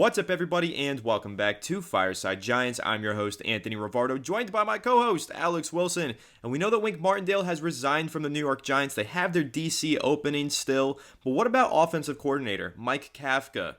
What's up, everybody, and welcome back to Fireside Giants. I'm your host, Anthony Rivardo, joined by my co-host, Alex Wilson. And we know that Wink Martindale has resigned from the New York Giants. They have their DC opening still. But what about offensive coordinator Mike Kafka?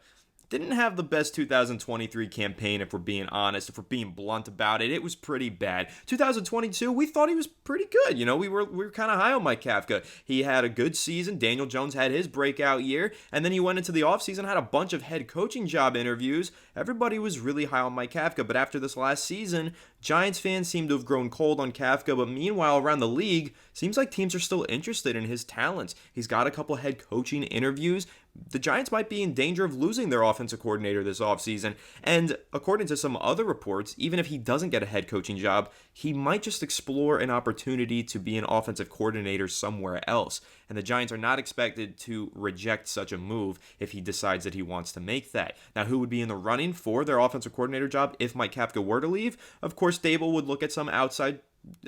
Didn't have the best 2023 campaign, if we're being honest, if we're being blunt about it. It was pretty bad. 2022, we thought he was pretty good. We were kind of high on Mike Kafka. He had a good season. Daniel Jones had his breakout year, and then he went into the offseason, had a bunch of head coaching job interviews. Everybody was really high on Mike Kafka, but after this last season, Giants fans seem to have grown cold on Kafka, but meanwhile, around the league, seems like teams are still interested in his talents. He's got a couple head coaching interviews. The Giants might be in danger of losing their offensive coordinator this offseason. And according to some other reports, even if he doesn't get a head coaching job, he might just explore an opportunity to be an offensive coordinator somewhere else. And the Giants are not expected to reject such a move if he decides that he wants to make that. Now, who would be in the running for their offensive coordinator job if Mike Kafka were to leave? Of course, Dable would look at some outside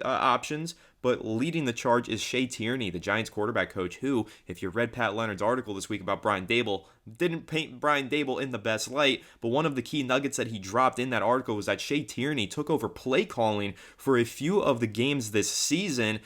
options, but leading the charge is Shea Tierney, the Giants quarterback coach, who, if you read Pat Leonard's article this week about Brian Dable, didn't paint Brian Dable in the best light, but one of the key nuggets that he dropped in that article was that Shea Tierney took over play calling for a few of the games this season,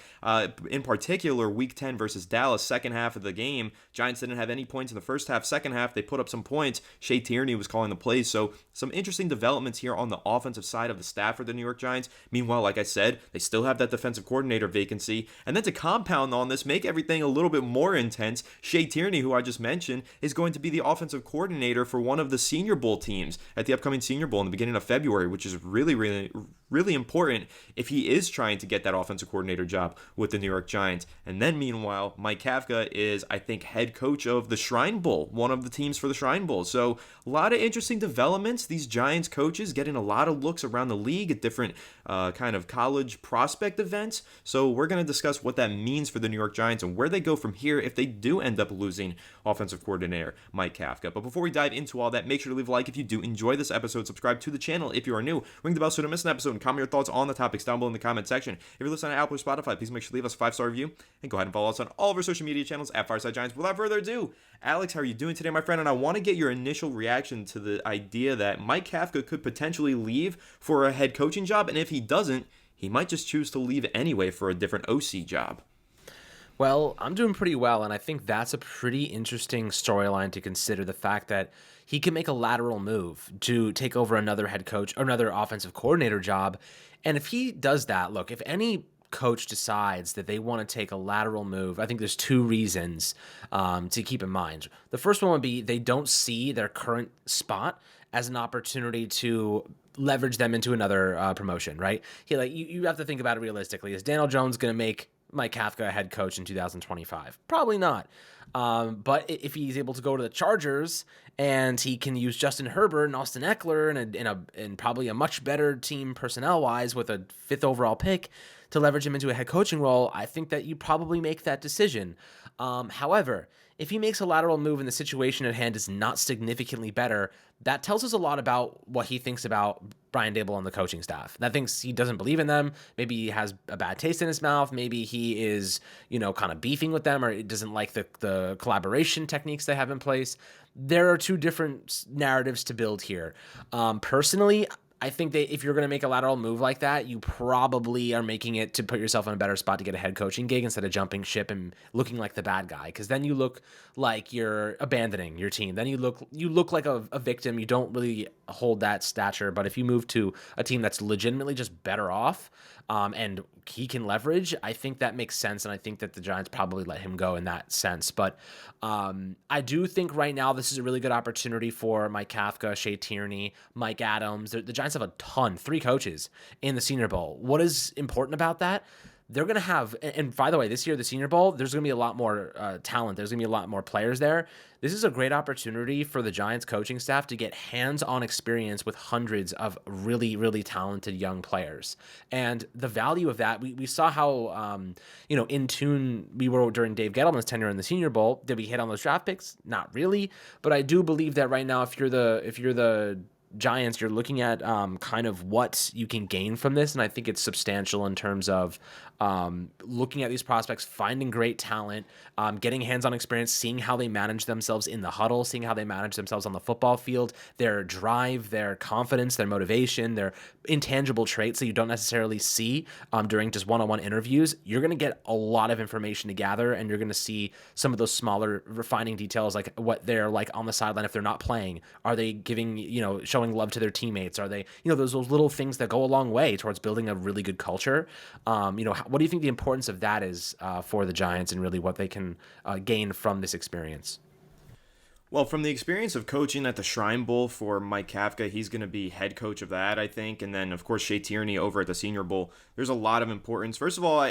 in particular Week 10 versus Dallas, second half of the game. Giants didn't have any points in the first half. Second half, they put up some points. Shea Tierney was calling the plays, so some interesting developments here on the offensive side of the staff for the New York Giants. Meanwhile, like I said, they still have that defensive coordinator vacancy, and then to compound on this, make everything a little bit more intense, Shea Tierney, who I just mentioned, is going to be the offensive coordinator for one of the Senior Bowl teams at the upcoming Senior Bowl in the beginning of February, which is really important if he is trying to get that offensive coordinator job with the New York Giants. And then meanwhile, Mike Kafka is, I think, head coach of the Shrine Bowl, one of the teams for the Shrine Bowl. So a lot of interesting developments. These Giants coaches getting a lot of looks around the league at different kind of college prospect events. So we're going to discuss what that means for the New York Giants and where they go from here if they do end up losing offensive coordinator Mike Kafka. But before we dive into all that, make sure to leave a like if you do enjoy this episode. Subscribe to the channel if you are new. Ring the bell so you don't miss an episode, and comment your thoughts on the topics down below in the comment section. If you're listening on Apple or Spotify, please make sure to leave us a 5-star review and go ahead and follow us on all of our social media channels at Fireside Giants. Without further ado, Alex, how are you doing today, my friend? And I want to get your initial reaction to the idea that Mike Kafka could potentially leave for a head coaching job, and if he doesn't, he might just choose to leave anyway for a different OC job. Well, I'm doing pretty well, and I think that's a pretty interesting storyline to consider, the fact that he can make a lateral move to take over another head coach or another offensive coordinator job. And if he does that, look, if any coach decides that they want to take a lateral move, I think there's two reasons to keep in mind. The first one would be they don't see their current spot as an opportunity to leverage them into another promotion, right? You have to think about it realistically. Is Daniel Jones going to make Mike Kafka a head coach in 2025? Probably not. But if he's able to go to the Chargers and he can use Justin Herbert and Austin Eckler and probably a much better team personnel-wise with a 5th overall pick to leverage him into a head coaching role, I think that you probably make that decision. However, if he makes a lateral move and the situation at hand is not significantly better, that tells us a lot about what he thinks about Brian Dable and the coaching staff. That thinks he doesn't believe in them. Maybe he has a bad taste in his mouth. Maybe he is, kind of beefing with them, or doesn't like the collaboration techniques they have in place. There are two different narratives to build here. Personally, I think that if you're going to make a lateral move like that, you probably are making it to put yourself in a better spot to get a head coaching gig instead of jumping ship and looking like the bad guy. Because then you look like you're abandoning your team. Then you look like a victim. You don't really hold that stature. But if you move to a team that's legitimately just better off, and he can leverage, I think that makes sense, and I think that the Giants probably let him go in that sense. But I do think right now this is a really good opportunity for Mike Kafka, Shea Tierney, Mike Adams. The Giants have 3 coaches in the Senior Bowl. What is important about that? They're going to have, and by the way, this year, the Senior Bowl, there's going to be a lot more talent. There's going to be a lot more players there. This is a great opportunity for the Giants coaching staff to get hands-on experience with hundreds of really, really talented young players. And the value of that, we saw how, in tune we were during Dave Gettleman's tenure in the Senior Bowl. Did we hit on those draft picks? Not really. But I do believe that right now, if you're the Giants, you're looking at kind of what you can gain from this, and I think it's substantial in terms of looking at these prospects, finding great talent, getting hands-on experience, seeing how they manage themselves in the huddle, seeing how they manage themselves on the football field, their drive, their confidence, their motivation, their intangible traits that you don't necessarily see during just one-on-one interviews. You're going to get a lot of information to gather, and you're going to see some of those smaller refining details, like what they're like on the sideline if they're not playing. Are they giving, showing love to their teammates? Are they, those little things that go a long way towards building a really good culture? What do you think the importance of that is for the Giants, and really what they can gain from this experience? Well, from the experience of coaching at the Shrine Bowl for Mike Kafka, he's going to be head coach of that, I think. And then, of course, Shea Tierney over at the Senior Bowl. There's a lot of importance. First of all,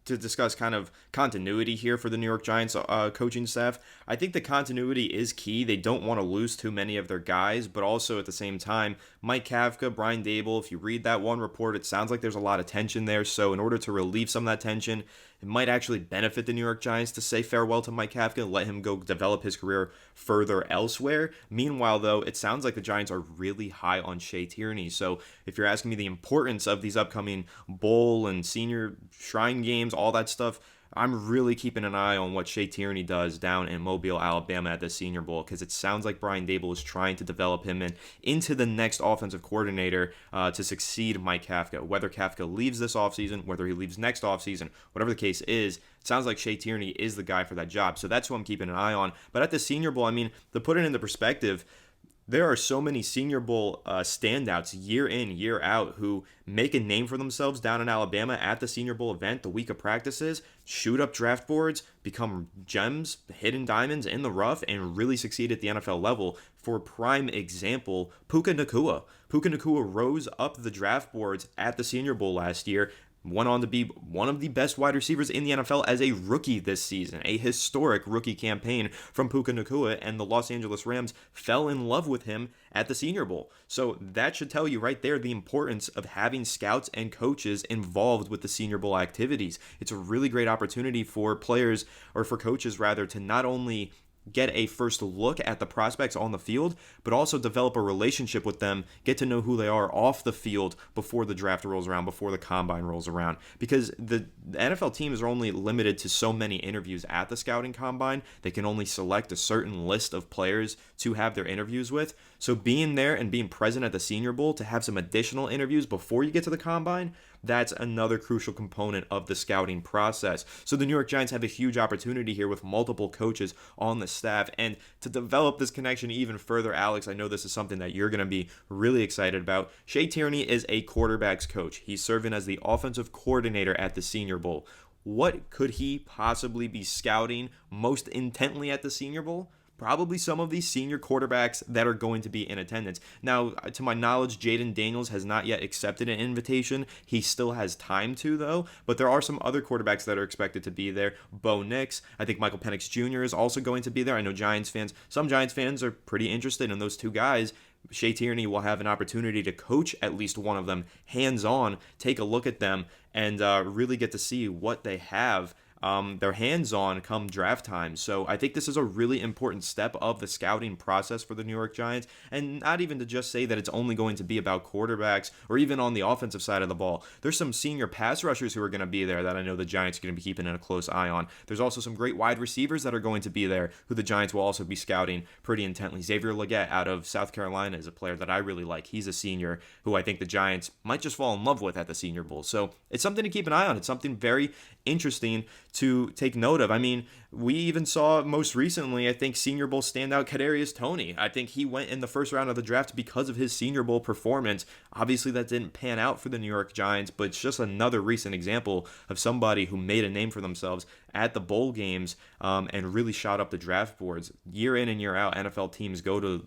to discuss kind of continuity here for the New York Giants coaching staff, I think the continuity is key. They don't want to lose too many of their guys, but also at the same time, Mike Kafka, Brian Dable, if you read that one report, it sounds like there's a lot of tension there. So in order to relieve some of that tension, it might actually benefit the New York Giants to say farewell to Mike Kafka and let him go develop his career further elsewhere. Meanwhile, though, it sounds like the Giants are really high on Shea Tierney. So if you're asking me the importance of these upcoming bowl and senior shrine games, all that stuff, I'm really keeping an eye on what Shea Tierney does down in Mobile, Alabama at the Senior Bowl, because it sounds like Brian Dable is trying to develop him into the next offensive coordinator to succeed Mike Kafka. Whether Kafka leaves this offseason, whether he leaves next offseason, whatever the case is, it sounds like Shea Tierney is the guy for that job. So that's who I'm keeping an eye on. But at the Senior Bowl, I mean, to put it into perspective, there are so many Senior Bowl standouts year in, year out who make a name for themselves down in Alabama at the Senior Bowl event, the week of practices, shoot up draft boards, become gems, hidden diamonds in the rough, and really succeed at the NFL level. For prime example, Puka Nacua. Puka Nacua rose up the draft boards at the Senior Bowl last year, went on to be one of the best wide receivers in the NFL as a rookie this season, a historic rookie campaign from Puka Nacua, and the Los Angeles Rams fell in love with him at the Senior Bowl. So that should tell you right there the importance of having scouts and coaches involved with the Senior Bowl activities. It's a really great opportunity for players, or for coaches rather, to not only get a first look at the prospects on the field, but also develop a relationship with them, get to know who they are off the field before the draft rolls around, before the combine rolls around. Because the NFL teams are only limited to so many interviews at the scouting combine. They can only select a certain list of players to have their interviews with. So being there and being present at the Senior Bowl to have some additional interviews before you get to the combine, that's another crucial component of the scouting process. So the New York Giants have a huge opportunity here with multiple coaches on the staff. And to develop this connection even further, Alex, I know this is something that you're going to be really excited about. Shea Tierney is a quarterbacks coach. He's serving as the offensive coordinator at the Senior Bowl. What could he possibly be scouting most intently at the Senior Bowl? Probably some of these senior quarterbacks that are going to be in attendance. Now, to my knowledge, Jaden Daniels has not yet accepted an invitation. He still has time to, though. But there are some other quarterbacks that are expected to be there. Bo Nix, I think Michael Penix Jr. is also going to be there. I know some Giants fans are pretty interested in those two guys. Shea Tierney will have an opportunity to coach at least one of them hands-on, take a look at them, and really get to see what they have their hands on come draft time. So I think this is a really important step of the scouting process for the New York Giants, and not even to just say that it's only going to be about quarterbacks or even on the offensive side of the ball. There's some senior pass rushers who are going to be there that I know the Giants are going to be keeping a close eye on. There's also some great wide receivers that are going to be there who the Giants will also be scouting pretty intently. Xavier Legette out of South Carolina is a player that I really like. He's a senior who I think the Giants might just fall in love with at the Senior Bowl. So it's something to keep an eye on. It's something very interesting to take note of. I mean, we even saw most recently, I think, Senior Bowl standout Kadarius Toney. I think he went in the first round of the draft because of his Senior Bowl performance. Obviously, that didn't pan out for the New York Giants, but it's just another recent example of somebody who made a name for themselves at the bowl games and really shot up the draft boards. Year in and year out, NFL teams go to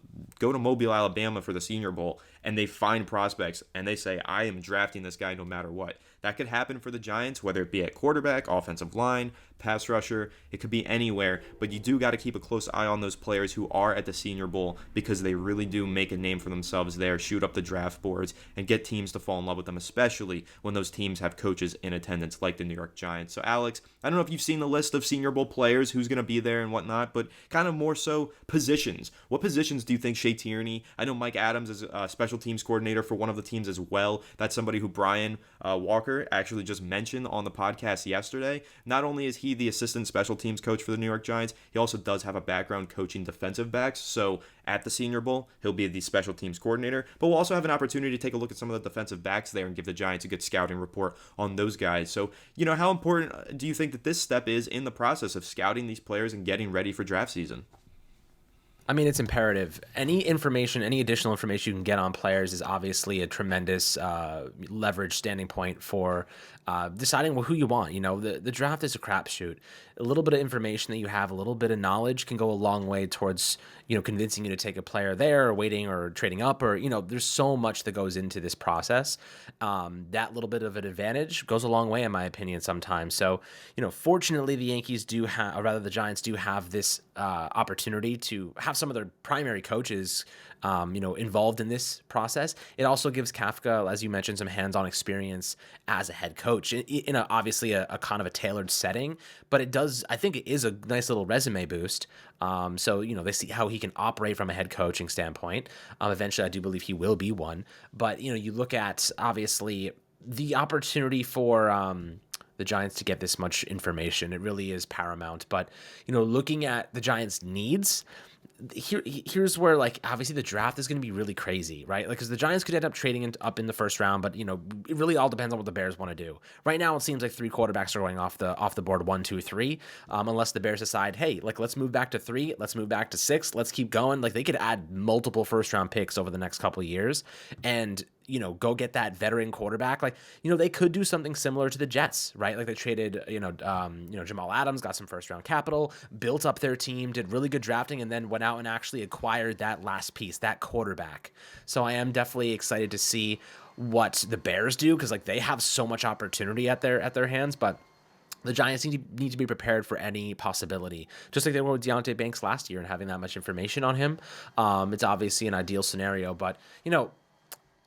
Mobile, Alabama for the Senior Bowl, and they find prospects, and they say, I am drafting this guy no matter what. That could happen for the Giants, whether it be at quarterback, offensive line, pass rusher. It could be be anywhere, but you do got to keep a close eye on those players who are at the Senior Bowl because they really do make a name for themselves there, shoot up the draft boards, and get teams to fall in love with them, especially when those teams have coaches in attendance like the New York Giants. So, Alex, I don't know if you've seen the list of Senior Bowl players, who's going to be there and whatnot, but kind of more so positions. What positions do you think Shea Tierney? I know Mike Adams is a special teams coordinator for one of the teams as well. That's somebody who Brian Walker actually just mentioned on the podcast yesterday. Not only is he the assistant special teams coach for the New York Giants, he also does have a background coaching defensive backs. So at the Senior Bowl, he'll be the special teams coordinator, but we'll also have an opportunity to take a look at some of the defensive backs there and give the Giants a good scouting report on those guys. So, how important do you think that this step is in the process of scouting these players and getting ready for draft season? I mean, it's imperative. Any information, any additional information you can get on players is obviously a tremendous leverage standing point for deciding who you want. The draft is a crapshoot. A little bit of information that you have, a little bit of knowledge can go a long way towards, convincing you to take a player there or waiting or trading up or, there's so much that goes into this process. That little bit of an advantage goes a long way, in my opinion, sometimes. So, fortunately, the Yankees do have, or rather the Giants do have this opportunity to have some of their primary coaches, involved in this process. It also gives Kafka, as you mentioned, some hands-on experience as a head coach in obviously a kind of a tailored setting, but I think it is a nice little resume boost. So, they see how he can operate from a head coaching standpoint. Eventually, I do believe he will be one, but, you look at obviously the opportunity for, the Giants to get this much information. It really is paramount. But, looking at the Giants' needs, here's where, obviously the draft is going to be really crazy, right? Because the Giants could end up trading up in the first round, but, it really all depends on what the Bears want to do. Right now, it seems like 3 quarterbacks are going off the board, 1, 2, 3, unless the Bears decide, hey, let's move back to 3, let's move back to 6, let's keep going. They could add multiple first-round picks over the next couple of years, and go get that veteran quarterback. They could do something similar to the Jets, right? They traded, Jamal Adams, got some first round capital, built up their team, did really good drafting, and then went out and actually acquired that last piece, that quarterback. So I am definitely excited to see what the Bears do, because they have so much opportunity at their hands, but the Giants need to be prepared for any possibility, just like they were with Deontay Banks last year and having that much information on him. It's obviously an ideal scenario, but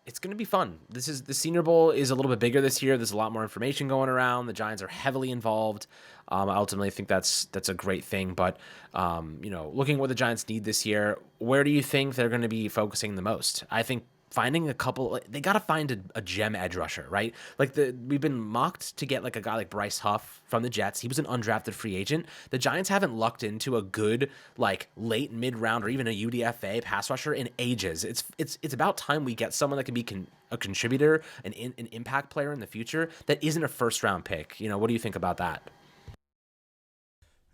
it's going to be fun. The Senior Bowl is a little bit bigger this year. There's a lot more information going around. The Giants are heavily involved. I ultimately think that's a great thing. But, looking at what the Giants need this year, where do you think they're going to be focusing the most? I think finding a couple, they got to find a gem edge rusher, right? We've been mocked to get a guy like Bryce Huff from the Jets. He was an undrafted free agent. The Giants haven't lucked into a good, late mid round or even a UDFA pass rusher in ages. It's about time we get someone that can be a contributor, an impact player in the future that isn't a first round pick. What do you think about that?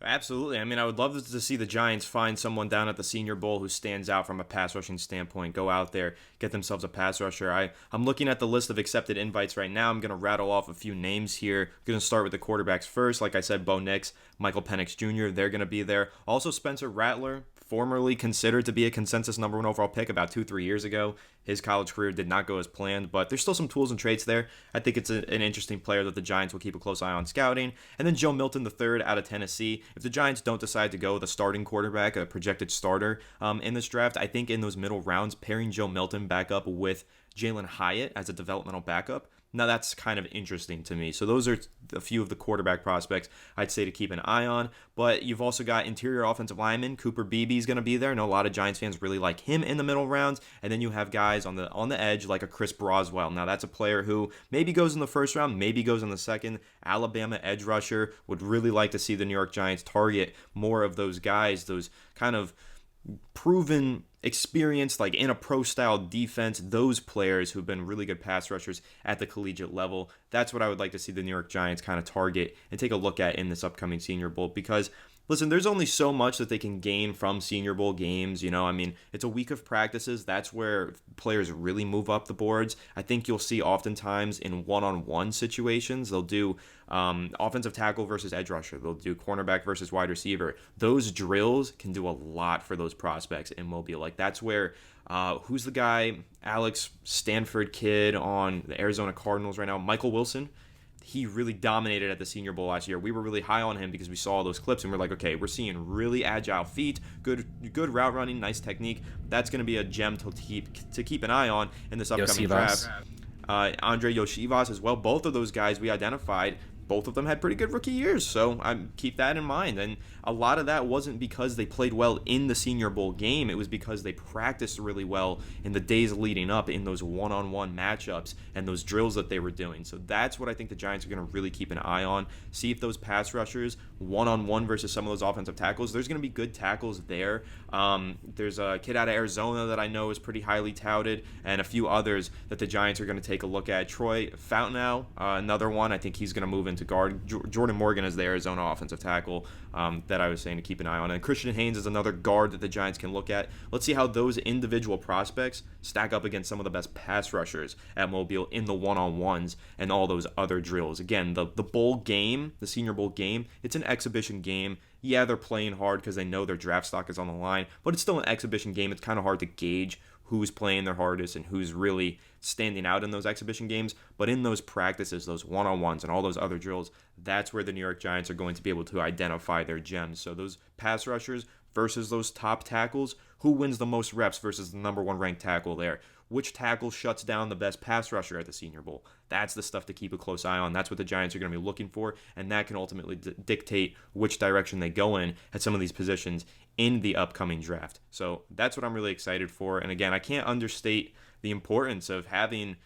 Absolutely. I mean, I would love to see the Giants find someone down at the Senior Bowl who stands out from a pass rushing standpoint. Go out there, get themselves a pass rusher. I'm looking at the list of accepted invites right now. I'm going to rattle off a few names here. I'm going to start with the quarterbacks first. Like I said, Bo Nix, Michael Penix Jr., they're going to be there. Also, Spencer Rattler, formerly considered to be a consensus number 1 overall pick about 2-3 years ago. His college career did not go as planned, but there's still some tools and traits there. I think it's an interesting player that the Giants will keep a close eye on scouting. And then Joe Milton III out of Tennessee. If the Giants don't decide to go with a starting quarterback, a projected starter in this draft, I think in those middle rounds, pairing Joe Milton back up with Jalen Hyatt as a developmental backup, now that's kind of interesting to me. So those are a few of the quarterback prospects I'd say to keep an eye on. But you've also got interior offensive lineman. Cooper Beebe is going to be there. I know a lot of Giants fans really like him in the middle rounds. And then you have guys on the edge like a Chris Broswell. Now that's a player who maybe goes in the first round, maybe goes in the second. Alabama edge rusher. Would really like to see the New York Giants target more of those guys, those kind of proven experience in a pro style defense, those players who've been really good pass rushers at the collegiate level. That's what I would like to see the New York Giants kind of target and take a look at in this upcoming Senior Bowl, because listen, there's only so much that they can gain from Senior Bowl games. I mean, it's a week of practices. That's where players really move up the boards. I think you'll see oftentimes in one-on-one situations, they'll do offensive tackle versus edge rusher. They'll do cornerback versus wide receiver. Those drills can do a lot for those prospects in Mobile. That's where, who's the guy, Alex Stanford kid on the Arizona Cardinals right now? Michael Wilson. he really dominated at the Senior Bowl last year. We were really high on him because we saw those clips and we're like, okay, we're seeing really agile feet, good route running, nice technique. That's going to be a gem to keep an eye on in this upcoming draft. Andre Yoshivas as well. Both of those guys we identified. Both of them had pretty good rookie years, so I keep that in mind. And a lot of that wasn't because they played well in the Senior Bowl game. It was because they practiced really well in the days leading up in those one-on-one matchups and those drills that they were doing. So that's what I think the Giants are going to really keep an eye on. See if those pass rushers, one-on-one versus some of those offensive tackles, there's going to be good tackles there. There's a kid out of Arizona that I know is pretty highly touted, and a few others that the Giants are going to take a look at. Troy Fountainow, another one. I think he's going to move into guard. Jordan Morgan is the Arizona offensive tackle that I was saying to keep an eye on. And Christian Haynes is another guard that the Giants can look at. Let's see how those individual prospects stack up against some of the best pass rushers at Mobile in the one-on-ones and all those other drills. Again, the bowl game, the Senior Bowl game, it's an exhibition game. Yeah, they're playing hard because they know their draft stock is on the line, but it's still an exhibition game. It's kind of hard to gauge who's playing their hardest and who's really standing out in those exhibition games. But in those practices, those one-on-ones and all those other drills, that's where the New York Giants are going to be able to identify their gems. So those pass rushers versus those top tackles, who wins the most reps versus the number one ranked tackle there? Which tackle shuts down the best pass rusher at the Senior Bowl? That's the stuff to keep a close eye on. That's what the Giants are going to be looking for, and that can ultimately dictate which direction they go in at some of these positions in the upcoming draft. So that's what I'm really excited for. And again, I can't understate the importance of having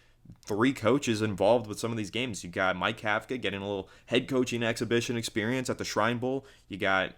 3 coaches involved with some of these games. You got Mike Kafka getting a little head coaching exhibition experience at the Shrine Bowl. You got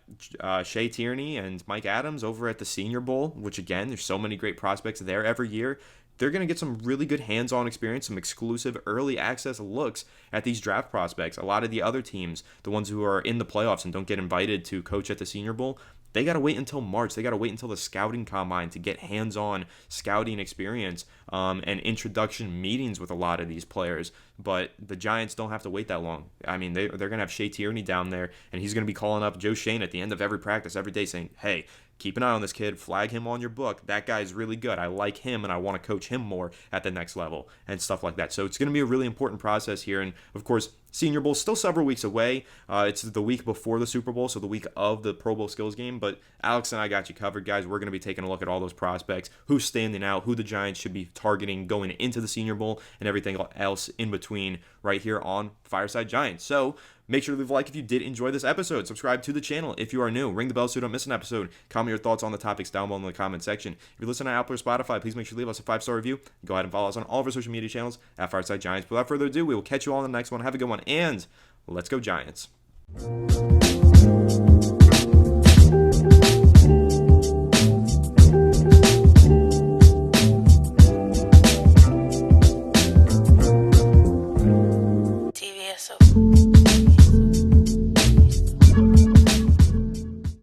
Shea Tierney and Mike Adams over at the Senior Bowl, which again, there's so many great prospects there every year. They're going to get some really good hands-on experience, some exclusive early access looks at these draft prospects. A lot of the other teams, the ones who are in the playoffs and don't get invited to coach at the Senior Bowl, they got to wait until March. They got to wait until the scouting combine to get hands-on scouting experience and introduction meetings with a lot of these players. But the Giants don't have to wait that long. I mean, they're going to have Shea Tierney down there, and he's going to be calling up Joe Shane at the end of every practice every day saying, hey, keep an eye on this kid, flag him on your book. That guy's really good. I like him, and I want to coach him more at the next level and stuff like that. So it's going to be a really important process here. And, of course, Senior Bowl still several weeks away. It's the week before the Super Bowl, so the week of the Pro Bowl skills game. But Alex and I got you covered, guys. We're going to be taking a look at all those prospects, who's standing out, who the Giants should be targeting going into the Senior Bowl, and everything else in between right here on Fireside Giants. So make sure to leave a like if you did enjoy this episode. Subscribe to the channel if you are new. Ring the bell so you don't miss an episode. Comment your thoughts on the topics down below in the comment section. If you listen to Apple or Spotify, please make sure to leave us a 5-star review. Go ahead and follow us on all of our social media channels at Fireside Giants. But without further ado, we will catch you all in the next one. Have a good one, and let's go Giants.